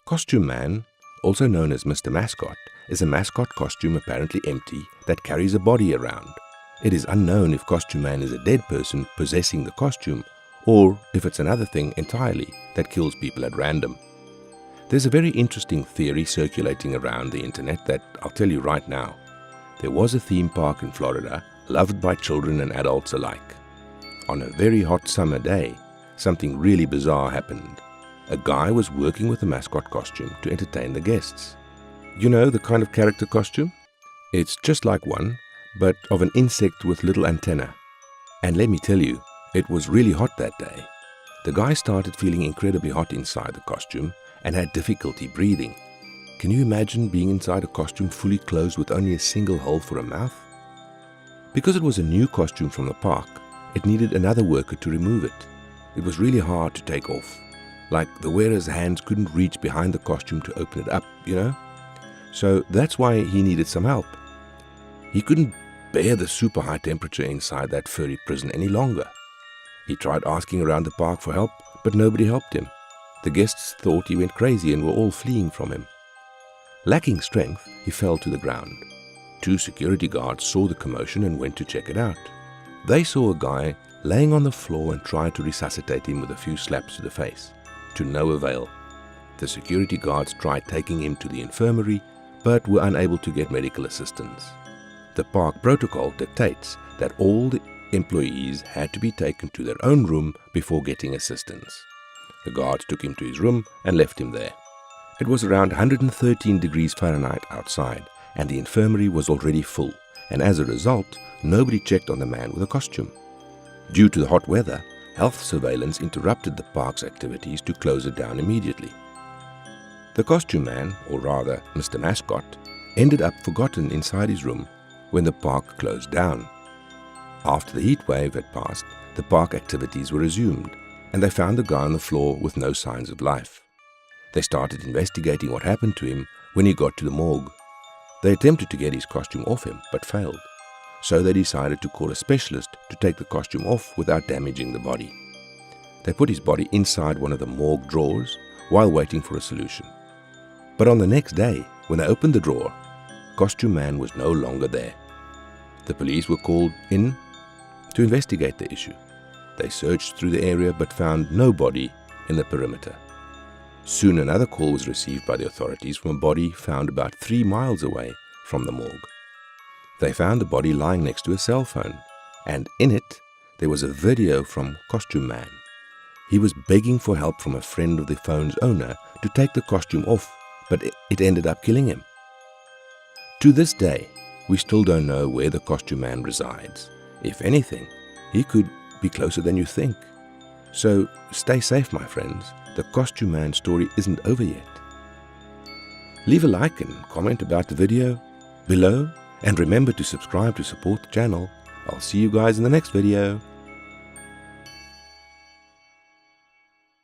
Costume Man, also known as Mr. Mascot, is a mascot costume apparently empty that carries a body around. It is unknown if Costume Man is a dead person possessing the costume or if it's another thing entirely that kills people at random. There's a very interesting theory circulating around the internet that I'll tell you right now. There was a theme park in Florida loved by children and adults alike. On a very hot summer day, something really bizarre happened. A guy was working with a mascot costume to entertain the guests. You know the kind of character costume? It's just like one, but of an insect with little antennae. And let me tell you, it was really hot that day. The guy started feeling incredibly hot inside the costume and had difficulty breathing. Can you imagine being inside a costume fully closed with only a single hole for a mouth? Because it was a new costume from the park, it needed another worker to remove it. It was really hard to take off. Like the wearer's hands couldn't reach behind the costume to open it up, you know? So that's why he needed some help. He couldn't bear the super high temperature inside that furry prison any longer. He tried asking around the park for help, but nobody helped him. The guests thought he went crazy and were all fleeing from him. Lacking strength, he fell to the ground. 2 security guards saw the commotion and went to check it out. They saw a guy laying on the floor and tried to resuscitate him with a few slaps to the face. To no avail. The security guards tried taking him to the infirmary, but were unable to get medical assistance. The park protocol dictates that all the employees had to be taken to their own room before getting assistance. The guards took him to his room and left him there. It was around 113 degrees Fahrenheit outside, and the infirmary was already full, and as a result, nobody checked on the man with a costume. Due to the hot weather, health surveillance interrupted the park's activities to close it down immediately. The costume man, or rather Mr. Mascot, ended up forgotten inside his room when the park closed down. After the heat wave had passed, the park activities were resumed, and they found the guy on the floor with no signs of life. They started investigating what happened to him when he got to the morgue. They attempted to get his costume off him, but failed. So they decided to call a specialist to take the costume off without damaging the body. They put his body inside one of the morgue drawers while waiting for a solution. But on the next day, when they opened the drawer, Costume Man was no longer there. The police were called in to investigate the issue. They searched through the area but found no body in the perimeter. Soon another call was received by the authorities from a body found about 3 miles away from the morgue. They found the body lying next to a cell phone, and in it there was a video from Costume Man. He was begging for help from a friend of the phone's owner to take the costume off, but it ended up killing him. To this day, we still don't know where the Costume Man resides. If anything, he could be closer than you think. So stay safe, my friends. The Costume Man story isn't over yet. Leave a like and comment about the video below, and remember to subscribe to support the channel. I'll see you guys in the next video.